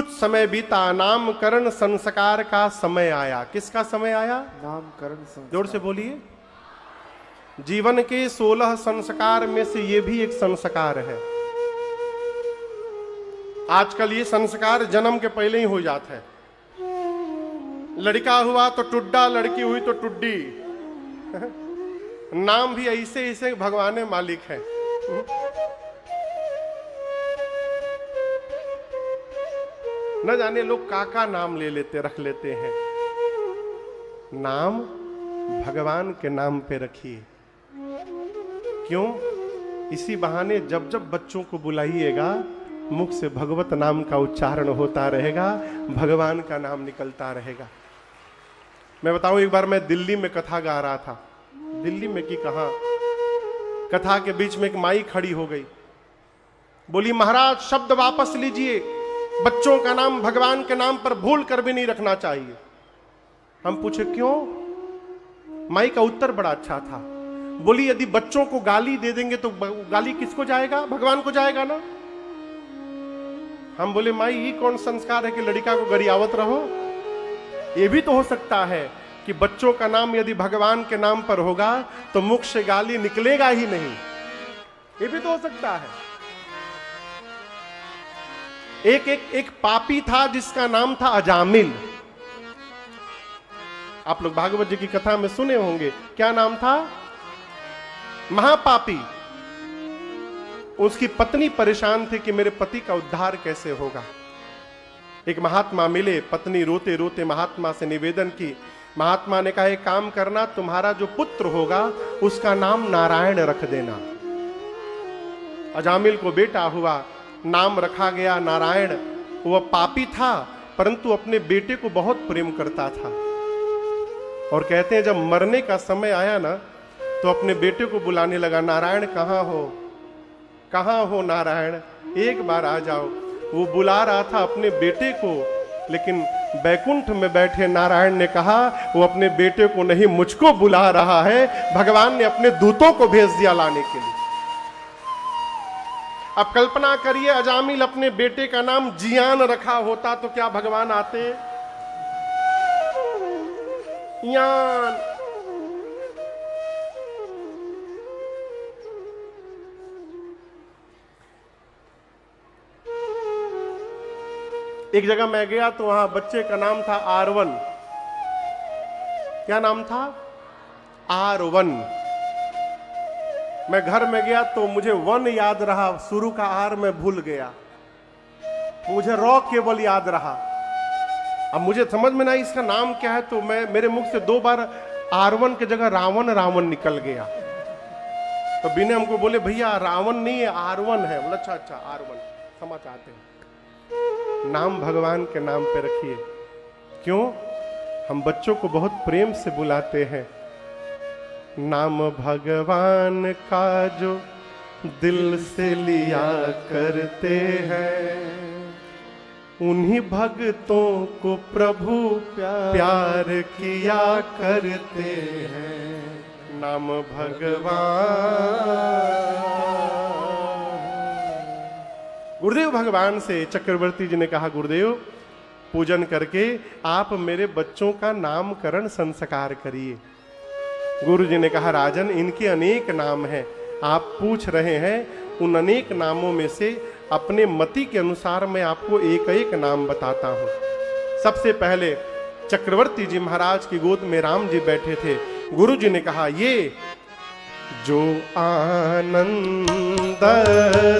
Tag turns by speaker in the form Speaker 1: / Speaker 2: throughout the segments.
Speaker 1: कुछ समय बीता, नामकरण संस्कार का समय आया। किसका समय आया?
Speaker 2: नामकरण संस्कार।
Speaker 1: जोर से बोलिए। जीवन के 16 संस्कार में से ये भी एक संस्कार है। आजकल ये संस्कार जन्म के पहले ही हो जाता है। लड़का हुआ तो टुड्डा, लड़की हुई तो टुड्डी। नाम भी ऐसे ऐसे भगवान मालिक है। न जाने लोग काका नाम ले लेते, रख लेते हैं। नाम भगवान के नाम पे रखिए। क्यों? इसी बहाने जब जब बच्चों को बुलाइएगा, मुख से भगवत नाम का उच्चारण होता रहेगा, भगवान का नाम निकलता रहेगा। मैं बताऊं, एक बार मैं दिल्ली में कथा गा रहा था। दिल्ली में कि कहां, कथा के बीच में एक माई खड़ी हो गई, बोली महाराज शब्द वापस लीजिए, बच्चों का नाम भगवान के नाम पर भूल कर भी नहीं रखना चाहिए। हम पूछे क्यों? माई का उत्तर बड़ा अच्छा था। बोली यदि बच्चों को गाली दे देंगे तो गाली किसको जाएगा? भगवान को जाएगा ना। हम बोले माई ये कौन संस्कार है कि लड़का को गरियावत रहो? ये भी तो हो सकता है कि बच्चों का नाम यदि भगवान के नाम पर होगा तो मुख से गाली निकलेगा ही नहीं। ये भी तो हो सकता है। एक पापी था जिसका नाम था अजामिल। आप लोग भागवत जी की कथा में सुने होंगे। क्या नाम था? महापापी। उसकी पत्नी परेशान थी कि मेरे पति का उद्धार कैसे होगा। एक महात्मा मिले, पत्नी रोते रोते महात्मा से निवेदन की। महात्मा ने कहा एक काम करना, तुम्हारा जो पुत्र होगा उसका नाम नारायण रख देना। अजामिल को बेटा हुआ, नाम रखा गया नारायण। वह पापी था परंतु अपने बेटे को बहुत प्रेम करता था। और कहते हैं जब मरने का समय आया ना तो अपने बेटे को बुलाने लगा, नारायण कहाँ हो, कहाँ हो नारायण, एक बार आ जाओ। वो बुला रहा था अपने बेटे को, लेकिन बैकुंठ में बैठे नारायण ने कहा वो अपने बेटे को नहीं मुझको बुला रहा है। भगवान ने अपने दूतों को भेज दिया लाने के लिए। अब कल्पना करिए अजामिल अपने बेटे का नाम जियान रखा होता तो क्या भगवान आते? यान। एक जगह मैं गया तो वहां बच्चे का नाम था आरवन। क्या नाम था? आरवन। मैं घर में गया तो मुझे वन याद रहा, शुरू का आर मैं भूल गया, मुझे रॉ केवल याद रहा। अब मुझे समझ में ना इसका नाम क्या है, तो मेरे मुख से 2 बार आरवन की जगह रावण रावण निकल गया। तो बिने हमको बोले भैया रावण नहीं है आरवन है। बोला अच्छा अच्छा आरवन, क्षमा चाहते हैं। नाम भगवान के नाम पे रखिए। क्यों? हम बच्चों को बहुत प्रेम से बुलाते हैं। नाम भगवान का जो दिल से लिया करते हैं, उन्हीं भक्तों को प्रभु प्यार किया करते हैं। नाम भगवान। गुरुदेव भगवान से चक्रवर्ती जी ने कहा गुरुदेव पूजन करके आप मेरे बच्चों का नामकरण संस्कार करिए। गुरु जी ने कहा राजन इनके अनेक नाम हैं, आप पूछ रहे हैं, उन अनेक नामों में से अपने मति के अनुसार मैं आपको एक एक नाम बताता हूं। सबसे पहले चक्रवर्ती जी महाराज की गोद में राम जी बैठे थे। गुरु जी ने कहा ये जो आनंद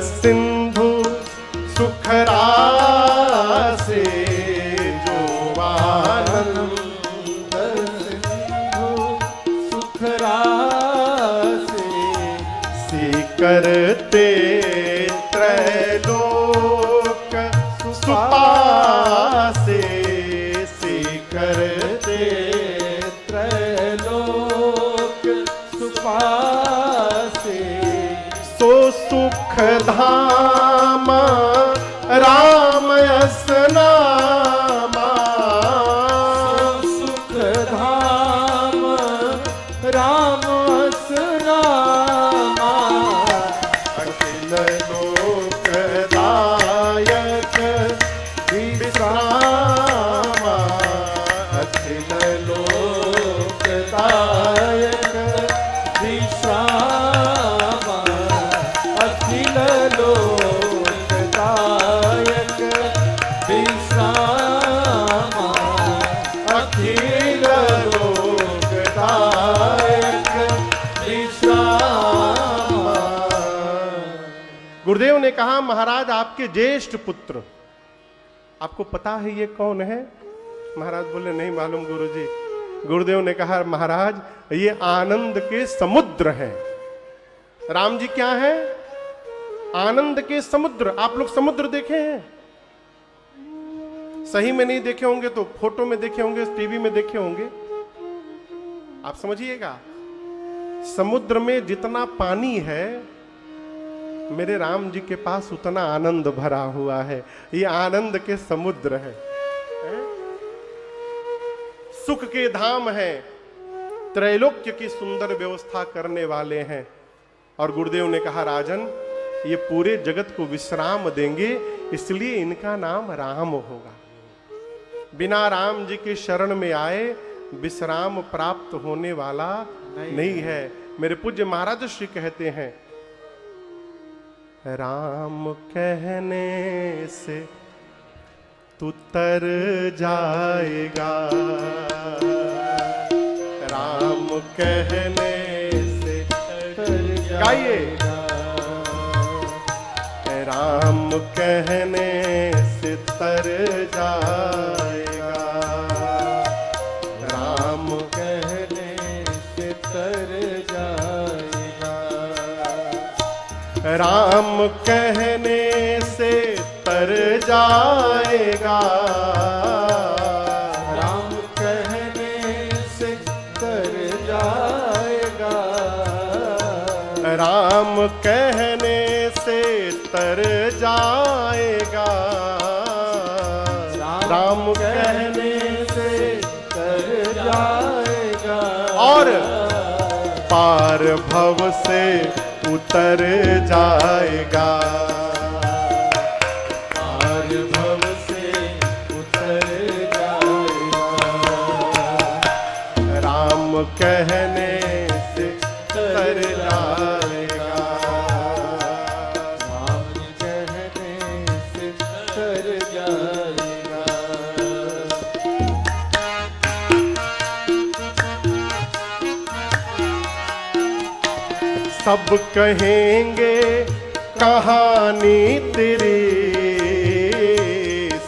Speaker 1: सिंधु सुखरासे, जो आनंद सिंधु सुखरासे, से करते त्रैलोक सुपासे, से करते त्रैलोक सुपासे, सो सुख धामा राम यस नामा, सुख धाम राम यस नामा, अखिल लोक दायक विश्राम विश्रामा अखिल लोकदायक
Speaker 2: विश्रामा अखिल लोकदायक विश्रामा
Speaker 1: अखिल लोकदायक विश्रामा। गुरुदेव ने कहा महाराज आपके ज्येष्ठ पुत्र, आपको पता है ये कौन है? महाराज बोले नहीं मालूम गुरुजी। गुरुदेव ने कहा महाराज ये आनंद के समुद्र हैं। राम जी क्या है? आनंद के समुद्र। आप लोग समुद्र देखे हैं? सही में नहीं देखे होंगे तो फोटो में देखे होंगे, टीवी में देखे होंगे। आप समझिएगा, समुद्र में जितना पानी है मेरे राम जी के पास उतना आनंद भरा हुआ है। ये आनंद के समुद्र है, सुख के धाम है, त्रैलोक्य की सुंदर व्यवस्था करने वाले हैं। और गुरुदेव ने कहा राजन ये पूरे जगत को विश्राम देंगे, इसलिए इनका नाम राम होगा। बिना राम जी के शरण में आए विश्राम प्राप्त होने वाला नहीं है। मेरे पूज्य महाराज श्री कहते हैं राम कहने से तू तर जाएगा, राम कहने से तर जाएगा, राम कहने से तर जाएगा, राम कहने से तर जाएगा, राम कहने से तर जाएगा,
Speaker 2: राम कहने से तर जाएगा,
Speaker 1: राम कहने से तर जाएगा, राम कहने से
Speaker 2: तर जाएगा,
Speaker 1: और पार भव से उतर जाएगा,
Speaker 2: पार भव से उतर जाएगा,
Speaker 1: राम कहने से तर जाएगा,
Speaker 2: राम कहने से तर जाएगा।
Speaker 1: सब कहेंगे कहानी तेरी,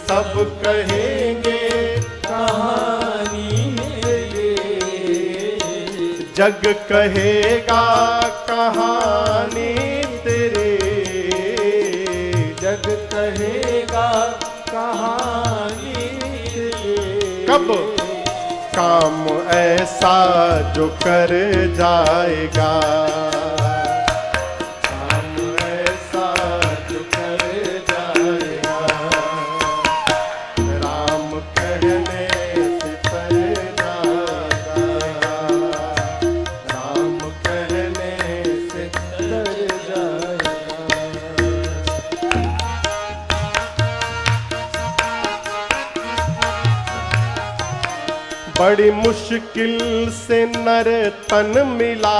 Speaker 1: सब कहेंगे
Speaker 2: कहानी तेरी,
Speaker 1: जग कहेगा कहानी तेरी,
Speaker 2: जग कहेगा कहानी तेरी।
Speaker 1: कब काम ऐसा जो कर जाएगा, काम ऐसा जो कर जाएगा, राम कहने से तर जाएगा, राम कहने से तर जाएगा। बड़ी मुश्किल से नर तन मिला,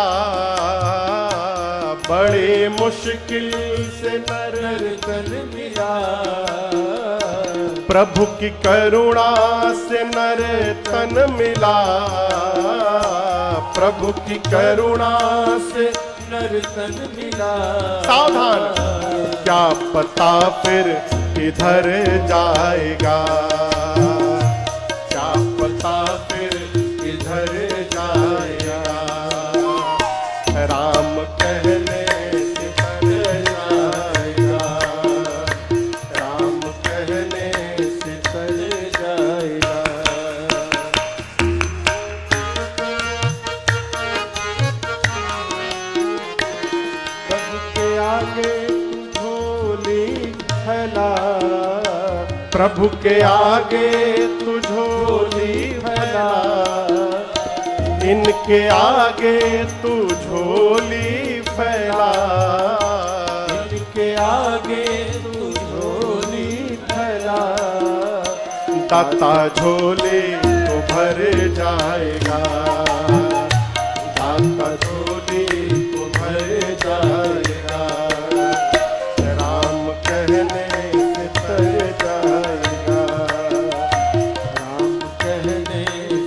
Speaker 1: बड़ी मुश्किल से नर
Speaker 2: तन मिला,
Speaker 1: प्रभु की करुणा से नर तन मिला, प्रभु की करुणा से
Speaker 2: नर तन मिला।
Speaker 1: सावधान, क्या पता फिर किधर जाएगा, क्या पता फिर किधर जाएगा, राम कहने से तर जाएगा, राम कहने से तर जाएगा।
Speaker 2: प्रभु के आगे झोली फैला,
Speaker 1: प्रभु के आगे तू झोली फैला, इनके आगे तू झोली फैला,
Speaker 2: इनके आगे तू झोली फैला,
Speaker 1: दाता झोली तो भर जाएगा, दाता झोली तो भर जाएगा, राम कहने से तर जाएगा,
Speaker 2: राम कहने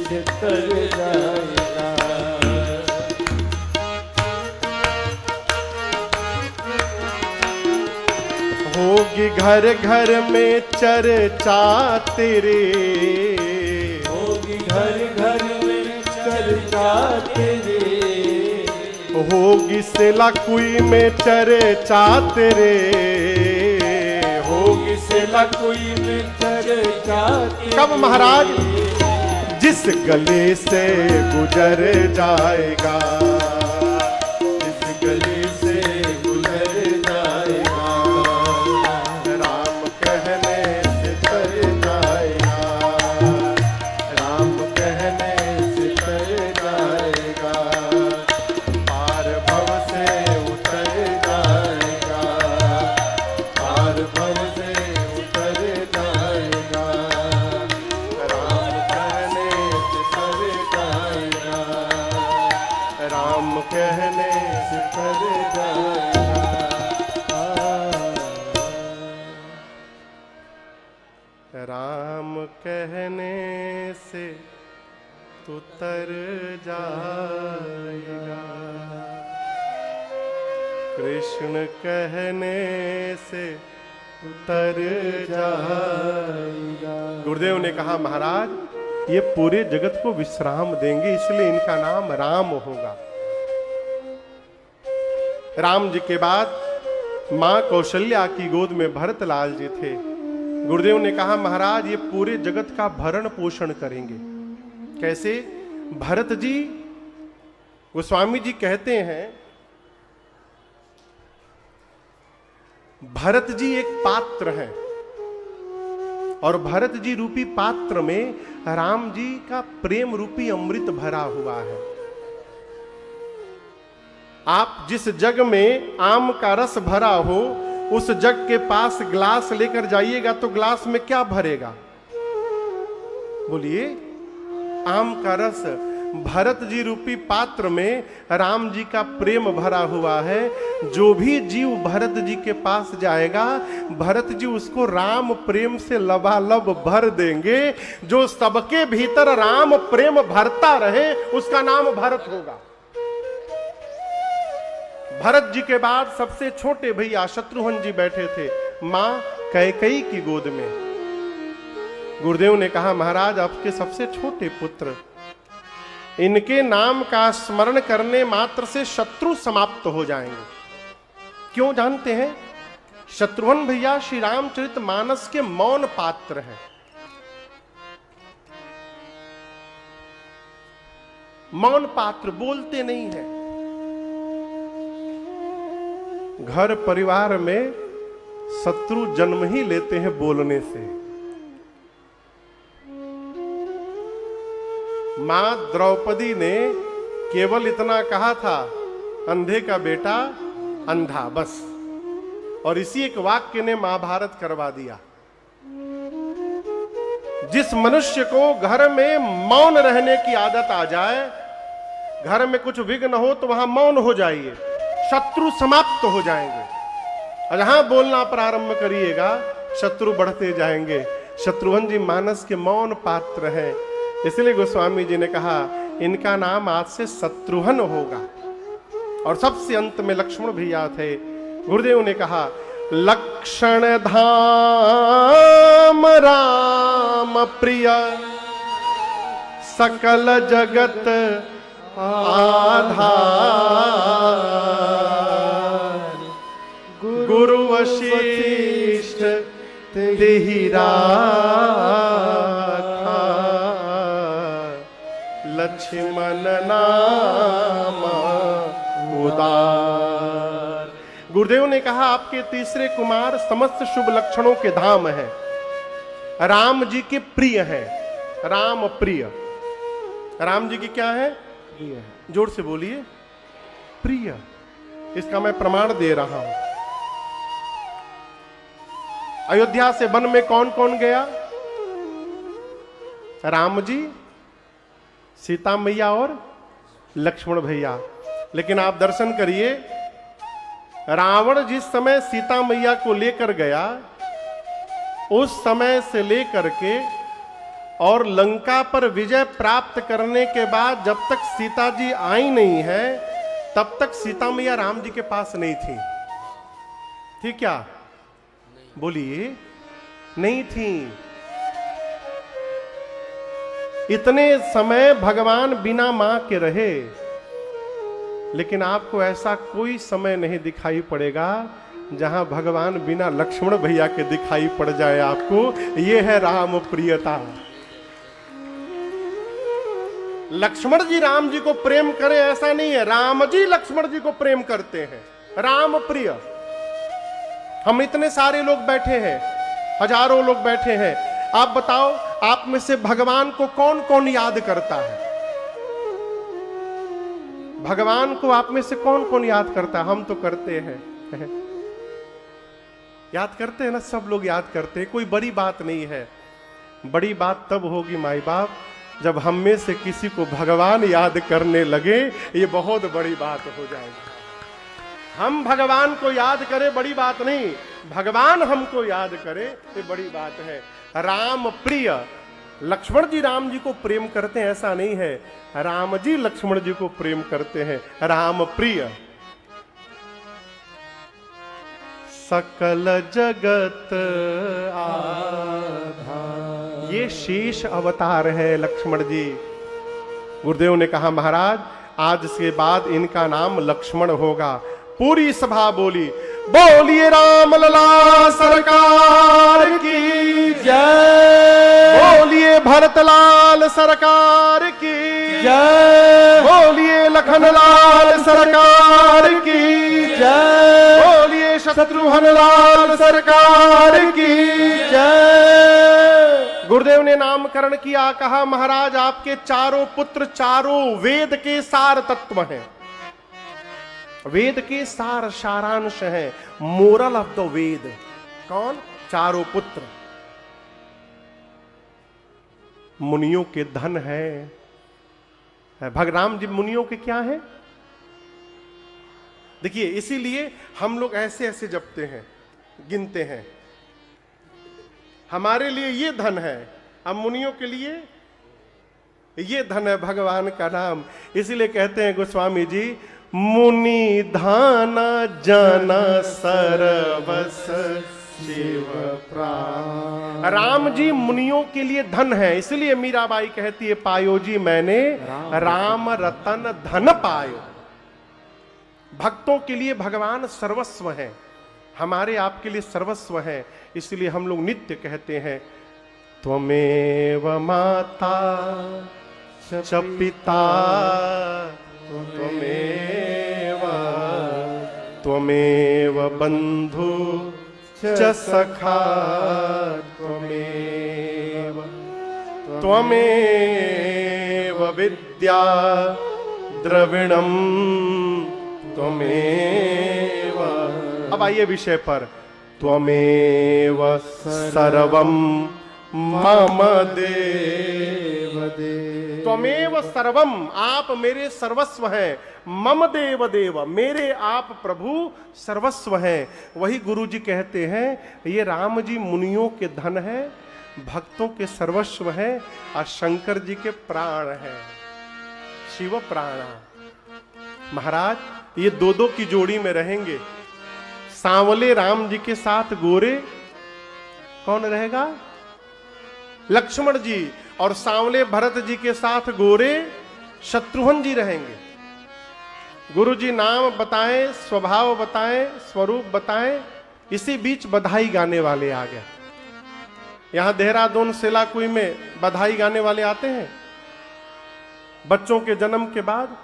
Speaker 2: से तर जाएगा।
Speaker 1: होगी घर घर में चर्चा तेरे,
Speaker 2: होगी घर घर में चर्चा तेरे,
Speaker 1: होगी सेलाकुई में चर्चा तेरे, होगी
Speaker 2: सेलाकुई में चर्चा तेरे।
Speaker 1: कब महाराज? जिस गले से गुजर जाएगा, जिस गले से गुजर जाएगा, राम कहने से तर जाएगा, राम कहने से तर जाएगा, पार भव से उतर जाएगा, पार भव से उतर जाएगा, राम कहने से तर जाएगा, राम कहने से तर जाएगा, राम कहने से तू तर जाएगा, कृष्ण कहने से तर जाएगा। गुरुदेव ने कहा महाराज ये पूरे जगत को विश्राम देंगे, इसलिए इनका नाम राम होगा। राम जी के बाद मां कौशल्या की गोद में भरत लाल जी थे। गुरुदेव ने कहा महाराज ये पूरे जगत का भरण पोषण करेंगे। कैसे? भरत जी, गोस्वामी जी कहते हैं भरत जी एक पात्र हैं और भरत जी रूपी पात्र में राम जी का प्रेम रूपी अमृत भरा हुआ है। आप जिस जग में आम का रस भरा हो उस जग के पास ग्लास लेकर जाइएगा तो ग्लास में क्या भरेगा? बोलिए, आम का रस। भरत जी रूपी पात्र में राम जी का प्रेम भरा हुआ है। जो भी जीव भरत जी के पास जाएगा भरत जी उसको राम प्रेम से लबालब भर देंगे। जो सबके भीतर राम प्रेम भरता रहे उसका नाम भरत होगा। भरत जी के बाद सबसे छोटे भैया शत्रुघ्न जी बैठे थे मां कैकेयी की गोद में। गुरुदेव ने कहा महाराज आपके सबसे छोटे पुत्र, इनके नाम का स्मरण करने मात्र से शत्रु समाप्त हो जाएंगे। क्यों जानते हैं? शत्रुघ्न भैया श्री रामचरित मानस के मौन पात्र हैं। मौन पात्र, बोलते नहीं हैं। घर परिवार में शत्रु जन्म ही लेते हैं बोलने से। मां द्रौपदी ने केवल इतना कहा था, अंधे का बेटा अंधा, बस। और इसी एक वाक्य ने महाभारत करवा दिया। जिस मनुष्य को घर में मौन रहने की आदत आ जाए, घर में कुछ विघ्न हो तो वहां मौन हो जाइए, शत्रु समाप्त हो जाएंगे। और जहां बोलना प्रारंभ करिएगा शत्रु बढ़ते जाएंगे। शत्रुघ्न जी मानस के मौन पात्र हैं, इसलिए गोस्वामी जी ने कहा इनका नाम आज से शत्रुघ्न होगा। और सबसे अंत में लक्ष्मण भैया थे। गुरुदेव ने कहा लक्षण धाम राम प्रिय, सकल जगत आधार, गुरु वशिष्ठ तेहि राखा, लक्ष्मण नाम उदार। गुरुदेव ने कहा आपके तीसरे कुमार समस्त शुभ लक्षणों के धाम हैं, राम जी के प्रिय हैं। राम प्रिय, राम जी की क्या है? प्रिय। जोर से बोलिए, प्रिय। इसका मैं प्रमाण दे रहा हूं। अयोध्या से वन में कौन कौन गया? राम जी, सीता मैया और लक्ष्मण भैया। लेकिन आप दर्शन करिए, रावण जिस समय सीता मैया को लेकर गया, उस समय से लेकर के और लंका पर विजय प्राप्त करने के बाद जब तक सीता जी आई नहीं है, तब तक सीता मैया राम जी के पास नहीं थी। थी क्या? बोलिए, नहीं थी। इतने समय भगवान बिना मां के रहे, लेकिन आपको ऐसा कोई समय नहीं दिखाई पड़ेगा जहां भगवान बिना लक्ष्मण भैया के दिखाई पड़ जाए आपको। यह है राम प्रियता। लक्ष्मण जी राम जी को प्रेम करें ऐसा नहीं है, राम जी लक्ष्मण जी को प्रेम करते हैं। राम प्रिय। हम इतने सारे लोग बैठे हैं, हजारों लोग बैठे हैं, आप बताओ आप में से भगवान को कौन कौन याद करता है? भगवान को आप में से कौन कौन याद करता है? हम तो करते हैं। याद करते हैं ना, सब लोग याद करते हैं। कोई बड़ी बात नहीं है। बड़ी बात तब होगी माई बाप जब हम में से किसी को भगवान याद करने लगे, ये बहुत बड़ी बात हो जाएगी। हम भगवान को याद करें बड़ी बात नहीं, भगवान हमको याद करे ये बड़ी बात है। राम प्रिय। लक्ष्मण जी राम जी को प्रेम करते हैं ऐसा नहीं है, राम जी लक्ष्मण जी को प्रेम करते हैं। राम प्रिय। सकल जगत आधार, ये शेष अवतार है लक्ष्मण जी। गुरुदेव ने कहा महाराज आज से बाद इनका नाम लक्ष्मण होगा। पूरी सभा बोली, बोलिए राम लला सरकार की
Speaker 2: जय,
Speaker 1: बोलिए भरतलाल सरकार की
Speaker 2: जय,
Speaker 1: बोलिए लखनलाल सरकार की
Speaker 2: जय,
Speaker 1: बोलिए शत्रुघ्न लाल सरकार की
Speaker 2: जय।
Speaker 1: गुरुदेव ने नामकरण किया, कहा महाराज आपके चारों पुत्र चारों वेद के सार तत्व हैं, वेद के सार सारांश है, मोरल ऑफ द वेद। कौन? चारों पुत्र मुनियों के धन है। भगराम जी मुनियों के क्या है? देखिए इसीलिए हम लोग ऐसे ऐसे जपते हैं, गिनते हैं। हमारे लिए ये धन है, हम मुनियों के लिए ये धन है भगवान का नाम। इसीलिए कहते हैं गोस्वामी जी, मुनि धाना जाना सरवस शिव प्राण। राम जी मुनियों के लिए धन है, इसलिए मीराबाई कहती है पायो जी मैंने राम रतन धन पायो। भक्तों के लिए भगवान सर्वस्व है, हमारे आपके लिए सर्वस्व है। इसलिए हम लोग नित्य कहते हैं त्वमेव माता च पिता त्वमेव बंधु च सखा त्वमेव विद्या द्रविणम त्वमेव। अब आइए विषय पर। त्वमेव सर्वम मम देव देव। त्वमेव सर्वम, आप मेरे सर्वस्व हैं। मम देव देव, मेरे आप प्रभु सर्वस्व हैं। वही गुरु जी कहते हैं ये राम जी मुनियों के धन है, भक्तों के सर्वस्व है, और शंकर जी के प्राण है, शिव प्राणा। महाराज ये दो दो की जोड़ी में रहेंगे। सांवले राम जी के साथ गोरे कौन रहेगा? लक्ष्मण जी। और सांवले भरत जी के साथ गोरे शत्रुघ्न जी रहेंगे। गुरु जी नाम बताएं, स्वभाव बताएं, स्वरूप बताएं, इसी बीच बधाई गाने वाले आ गए। यहां देहरादून सेलाकुई में बधाई गाने वाले आते हैं बच्चों के जन्म के बाद।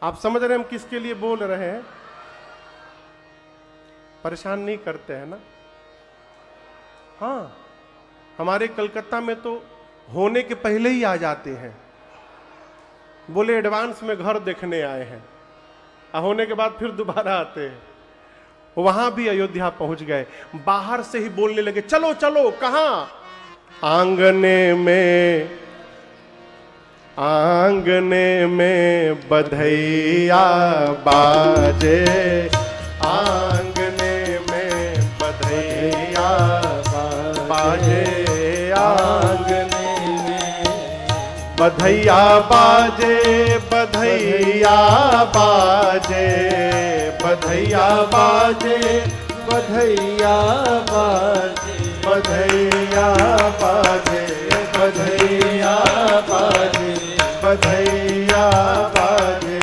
Speaker 1: आप समझ रहे हैं हम किसके लिए बोल रहे हैं? परेशान नहीं करते हैं ना? हाँ, हमारे कलकत्ता में तो होने के पहले ही आ जाते हैं, बोले एडवांस में घर देखने आए हैं, और होने के बाद फिर दोबारा आते हैं। वहां भी अयोध्या पहुंच गए, बाहर से ही बोलने लगे चलो चलो। कहां? आंगने में बधैया बाजे, आंगने में बधैया बाजे, आंगने में बधैया बाजे, बधैया बाजे, बधैया बाजे, बधैया बाजे, बधैया बाजे, बधैया बाजे, बधैया बाजे,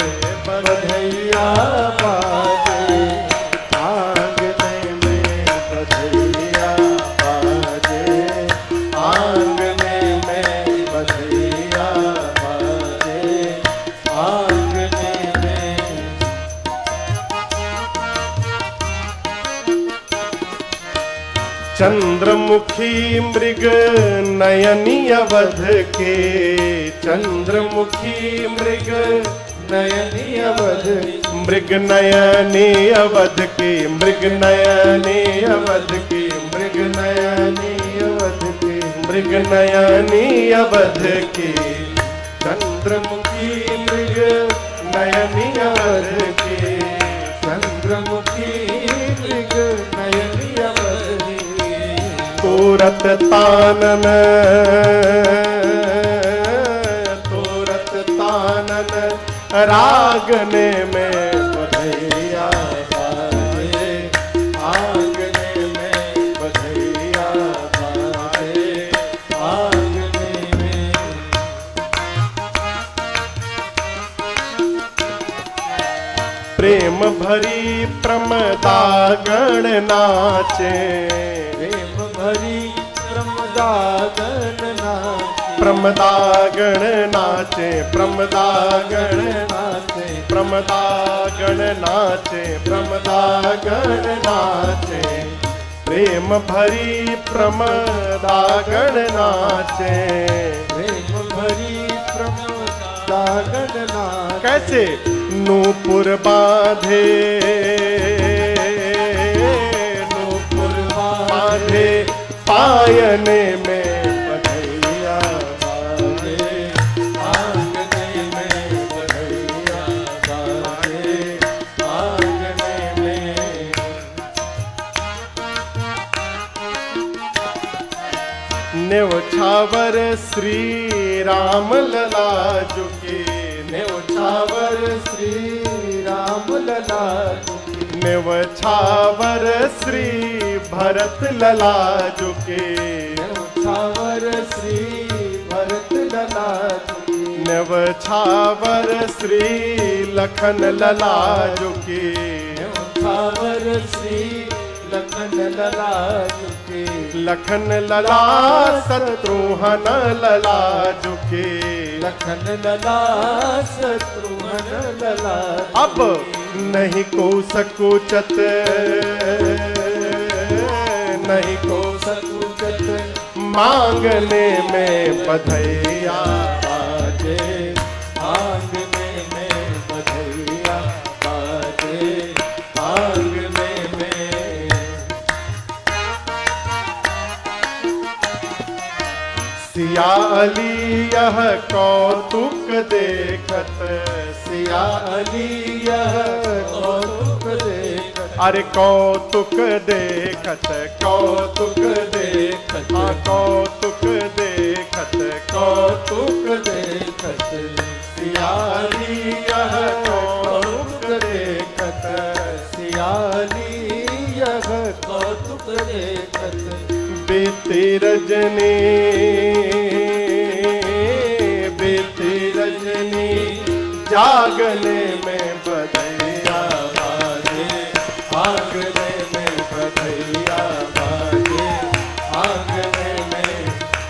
Speaker 1: बधैया बाजे, आंगने में बधैया बाजे, आंगने में बधैया बाजे, आंगने में। चंद्रमुखी मृग नयनी अवध के, चंद्रमुखी मृग नयनी अवध, मृग नयनी अवध की, मृग नयनी अवध की, मृग नयनी अवध की, मृग नयनी अवध की, चंद्रमुखी मृग नयनी अवध की, चंद्रमुखी मृग नयनी अवध की, तूरत तानन, तूरत तानन रागने में बधैया बाजे, आंगने में बधैया बाजे, आंगने में। प्रेम भरी प्रमदागण नाचे, प्रेम भरी प्रमदागण नाचे, प्रमदागण नाचे, प्रमदागण नाचे, प्रमदागण नाचे, प्रमदागण नाचे, प्रेम भरी प्रमदागण नाचे, प्रेम भरी प्रमदागण नाचे। कैसे? नूपुर बांधे, नूपुर बांधे पायने में बधैया बाजे, आंगने में बधैया बाजे, आंगने में। न्यौछावर श्री राम लला झुके, न्यौछावर श्री राम लला झुके, न्यौछावर श्री भरत लला झुके, न्यौछावर श्री भरत लला झुके, न्यौछावर श्री लखन लला झुके, न्यौछावर श्री लखन लला झुके, लखन लला शत्रुघ्न लला झुके, लखन लला शत्रुघ्न लला। अब नहीं को सकुचत, नहीं को सकुचत मांगने में बधैया बाजे, आंगने में बधैया बाजे, आंगने में। सिया अली यह कौतुक देखत, सिया अली यह कौतुक देखत, अरे कौतुक देखत, कौतुक देखत, हाँ कौतुक देखत, कौतुक देखत, सिया अली यह कौतुक देखत, सिया अली यह कौतुक देखत। बीती रजनी, बीती रजनी जागने में बधैया बाजे, आंगने में बधैया बाजे, आंगने में।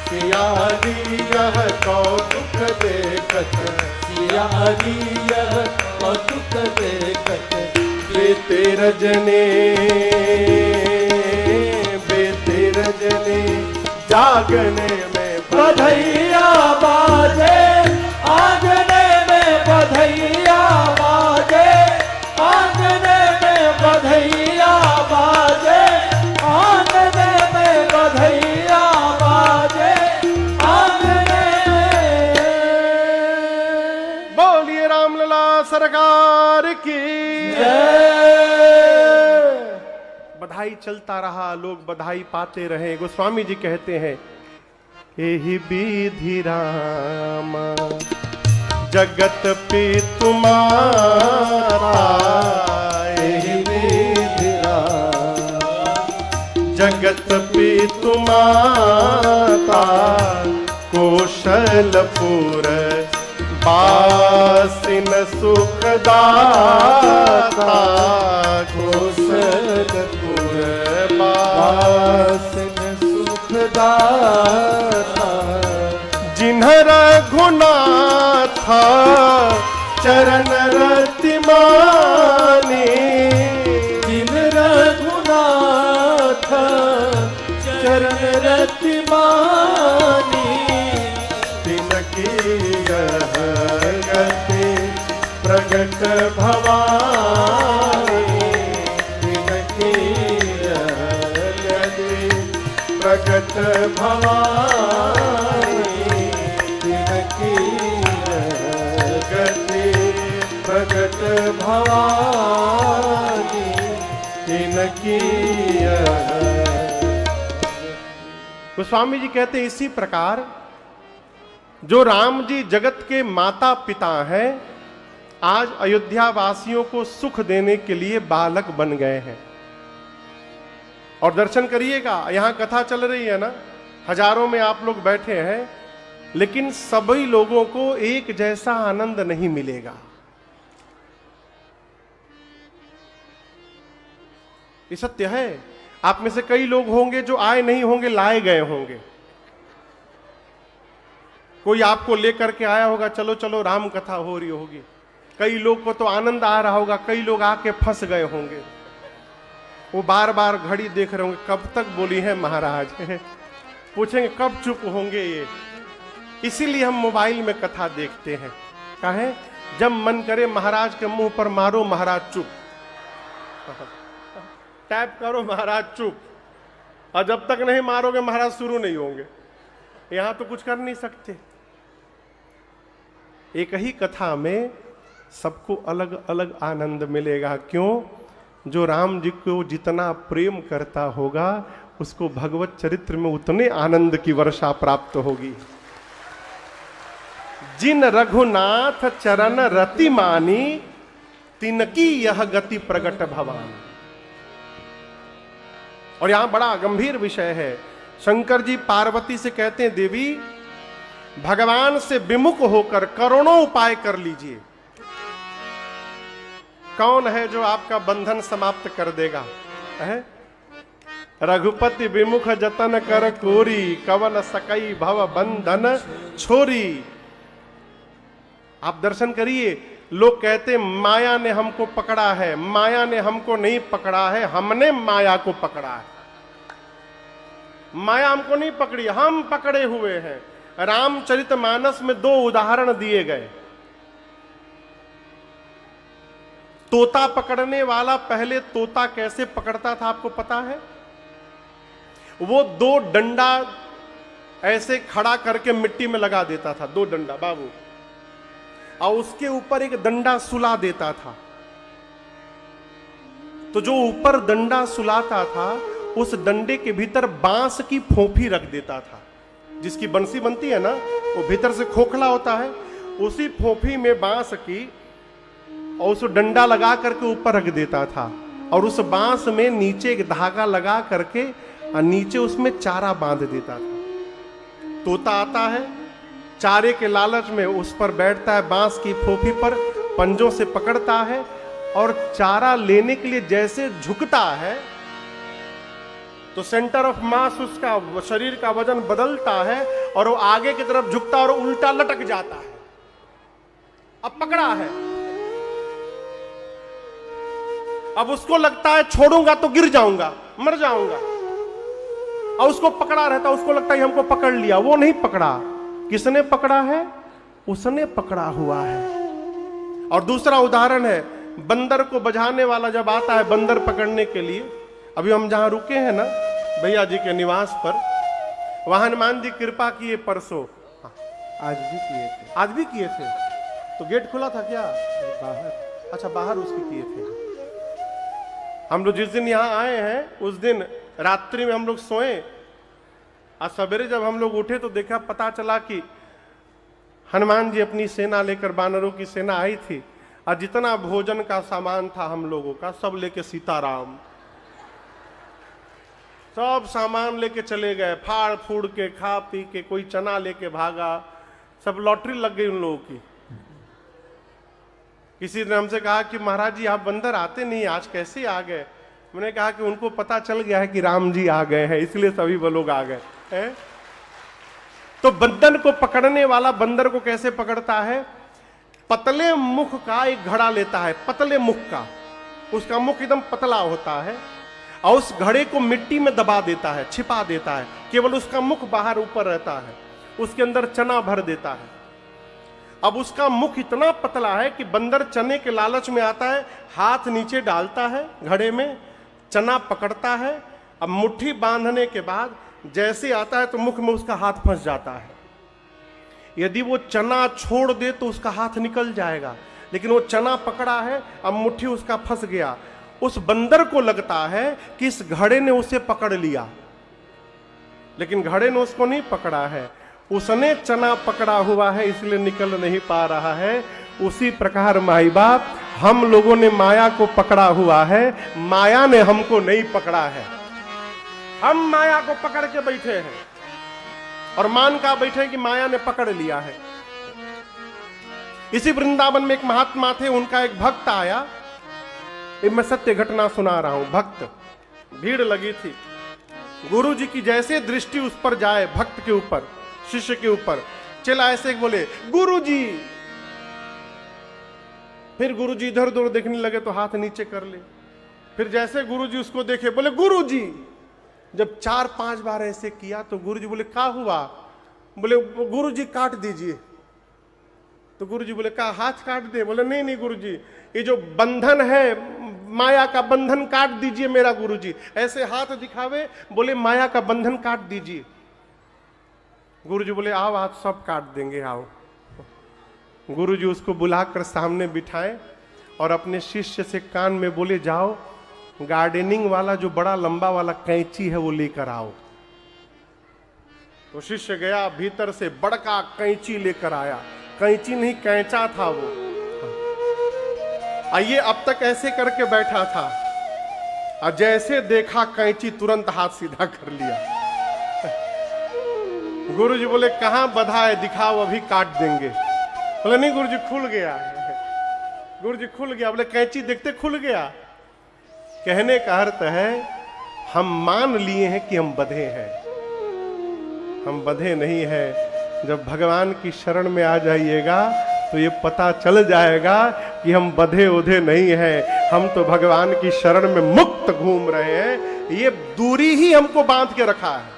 Speaker 1: सिया अली यह कौतुक देखत, सिया अली यह कौतुक देखत, बीती रजनी, बीती रजनी जागने में बधैया बाजे, आंगने में बधैया बाजे, आंगने में बधैया बाजे, आंगने में बधैया बाजे, की
Speaker 2: जय।
Speaker 1: बधाई चलता रहा, लोग बधाई पाते रहे। गोस्वामी जी कहते हैं, एहि विधि राम जगत पितु माता, एहि विधि राम जगत पितु माता, कौशलपुर बासिन सुखदाता, कौशलपुर बासिन सुखदाता, जिन्ह रघुनाथ चरण रति मानी,
Speaker 2: जिन रघुनाथ चरण रति मानी,
Speaker 1: तिनकी यह गति प्रगट भवानी, तिनकी यह गति प्रगट भवानी, तिनकी यह गति प्रगट भवानी, तिनकी यह। गोस्वामी जी कहते हैं, इसी प्रकार जो राम जी जगत के माता पिता हैं, आज अयोध्या वासियों को सुख देने के लिए बालक बन गए हैं। और दर्शन करिएगा, यहां कथा चल रही है ना, हजारों में आप लोग बैठे हैं, लेकिन सभी लोगों को एक जैसा आनंद नहीं मिलेगा। ये सत्य है। आप में से कई लोग होंगे जो आए नहीं होंगे, लाए गए होंगे। कोई आपको लेकर के आया होगा, चलो चलो राम कथा हो रही होगी। कई लोग को तो आनंद आ रहा होगा, कई लोग आके फंस गए होंगे। वो बार बार घड़ी देख रहे होंगे, कब तक बोली है महाराज पूछेंगे कब चुप होंगे ये। इसीलिए हम मोबाइल में कथा देखते हैं। कहें जब मन करे महाराज के मुंह पर मारो, महाराज चुप, टैप करो महाराज चुप, और जब तक नहीं मारोगे महाराज शुरू नहीं होंगे। यहां तो कुछ कर नहीं सकते। एक ही कथा में सबको अलग अलग आनंद मिलेगा। क्यों? जो राम जी को जितना प्रेम करता होगा, उसको भगवत चरित्र में उतने आनंद की वर्षा प्राप्त होगी। जिन रघुनाथ चरण रति मानी, तिनकी यह गति प्रगट भवानी। और यहां बड़ा गंभीर विषय है। शंकर जी पार्वती से कहते हैं, देवी भगवान से विमुख होकर करोड़ों उपाय कर लीजिए, कौन है जो आपका बंधन समाप्त कर देगा? है रघुपति विमुख जतन कर कोरी, कवन सकई भव बंधन छोरी। आप दर्शन करिए, लोग कहते माया ने हमको पकड़ा है, माया ने हमको नहीं पकड़ा है, हमने माया को पकड़ा है। माया हमको नहीं पकड़ी, हम पकड़े हुए हैं। रामचरितमानस में 2 उदाहरण दिए गए। तोता पकड़ने वाला पहले तोता कैसे पकड़ता था आपको पता है? वो 2 डंडा ऐसे खड़ा करके मिट्टी में लगा देता था, 2 डंडा बाबू, और उसके ऊपर एक डंडा सुला देता था। तो जो ऊपर डंडा सुलाता था, उस डंडे के भीतर बांस की फोफी रख देता था। जिसकी बंसी बनती है ना, वो भीतर से खोखला होता है, उसी फोफी में बांस की और उस डंडा लगा करके ऊपर रख देता था। और उस बांस में नीचे एक धागा लगा करके और नीचे उसमें चारा बांध देता था। तोता आता है, चारे के लालच में उस पर बैठता है, बांस की फोफी पर पंजों से पकड़ता है, और चारा लेने के लिए जैसे झुकता है तो सेंटर ऑफ मास, उसका शरीर का वजन बदलता है और वो आगे की तरफ झुकता और उल्टा लटक जाता है। अब पकड़ा है, अब उसको लगता है छोड़ूंगा तो गिर जाऊंगा, मर जाऊंगा, और उसको पकड़ा रहता, उसको लगता है हमको पकड़ लिया। वो नहीं पकड़ा। किसने पकड़ा है? उसने पकड़ा हुआ है। और दूसरा उदाहरण है, बंदर को बजाने वाला जब आता है बंदर पकड़ने के लिए। अभी हम जहां रुके हैं ना भैया जी के निवास पर, वहां हनुमान जी कृपा किए परसों।
Speaker 2: आज भी किए थे।
Speaker 1: आज भी किए थे। तो गेट खुला था क्या?
Speaker 2: बाहर
Speaker 1: अच्छा, बाहर उसके किए थे। हम लोग जिस दिन यहाँ आए हैं उस दिन रात्रि में हम लोग सोए, आज सवेरे जब हम लोग उठे तो देखा, पता चला कि हनुमान जी अपनी सेना लेकर, वानरों की सेना आई थी, और जितना भोजन का सामान था हम लोगों का सब लेके सीताराम सब सामान लेके चले गए, फाड़ फूड़ के खा पी के, कोई चना लेके भागा, सब लॉटरी लग गई उन लोगों की। किसी ने हमसे कहा कि महाराज जी आप बंदर आते नहीं, आज कैसे आ गए? मैंने कहा कि उनको पता चल गया है कि राम जी आ गए हैं, इसलिए सभी वो लोग आ गए हैं। तो बंदर को पकड़ने वाला बंदर को कैसे पकड़ता है? पतले मुख का एक घड़ा लेता है, पतले मुख का, उसका मुख एकदम पतला होता है, और उस घड़े को मिट्टी में दबा देता है, छिपा देता है, केवल उसका मुख बाहर ऊपर रहता है, उसके अंदर चना भर देता है। अब उसका मुख इतना पतला है कि बंदर चने के लालच में आता है, हाथ नीचे डालता है घड़े में, चना पकड़ता है, अब मुट्ठी बांधने के बाद जैसे आता है तो मुख में उसका हाथ फंस जाता है। यदि वो चना छोड़ दे तो उसका हाथ निकल जाएगा, लेकिन वो चना पकड़ा है, अब मुट्ठी उसका फंस गया। उस बंदर को लगता है कि इस घड़े ने उसे पकड़ लिया, लेकिन घड़े ने उसको नहीं पकड़ा है, उसने चना पकड़ा हुआ है, इसलिए निकल नहीं पा रहा है। उसी प्रकार माई बाप हम लोगों ने माया को पकड़ा हुआ है, माया ने हमको नहीं पकड़ा है। हम माया को पकड़ के बैठे हैं और मान का बैठे कि माया ने पकड़ लिया है। इसी वृंदावन में एक महात्मा थे, उनका एक भक्त आया, मैं सत्य घटना सुना रहा हूं। भक्त, भीड़ लगी थी, गुरु जी की जैसे दृष्टि उस पर जाए, भक्त के ऊपर, शिष्य के ऊपर, चला ऐसे बोले गुरु जी। फिर गुरु जी इधर उधर देखने लगे तो हाथ नीचे कर ले, फिर जैसे गुरु जी उसको देखे बोले गुरु जी। जब 4-5 बार ऐसे किया तो गुरु जी बोले क्या हुआ? बोले गुरु जी काट दीजिए। तो गुरु जी बोले का हाथ काट दे? बोले नहीं नहीं गुरु जी, ये जो बंधन है माया का बंधन काट दीजिए मेरा गुरु जी। ऐसे हाथ दिखावे, बोले माया का बंधन काट दीजिए। गुरु जी बोले आओ हाथ सब काट देंगे, आओ। गुरु जी उसको बुलाकर सामने बिठाए और अपने शिष्य से कान में बोले जाओ गार्डनिंग वाला जो बड़ा लंबा वाला कैंची है वो लेकर आओ। तो शिष्य गया, भीतर से बड़का कैंची लेकर आया। कैंची नहीं कैंचा था वो। आइए, अब तक ऐसे करके बैठा था और जैसे देखा कैंची तुरंत हाथ सीधा कर लिया। गुरु जी बोले कहां बधा है, दिखाओ अभी काट देंगे। बोले नहीं गुरु जी खुल गया। गुरु जी खुल गया। बोले कैंची देखते खुल गया। कहने का अर्थ है हम मान लिए हैं कि हम बधे हैं, हम बधे नहीं हैं। जब भगवान की शरण में आ जाइएगा तो ये पता चल जाएगा कि हम बधे उधे नहीं हैं, हम तो भगवान की शरण में मुक्त घूम रहे हैं। ये दूरी ही हमको बांध के रखा है।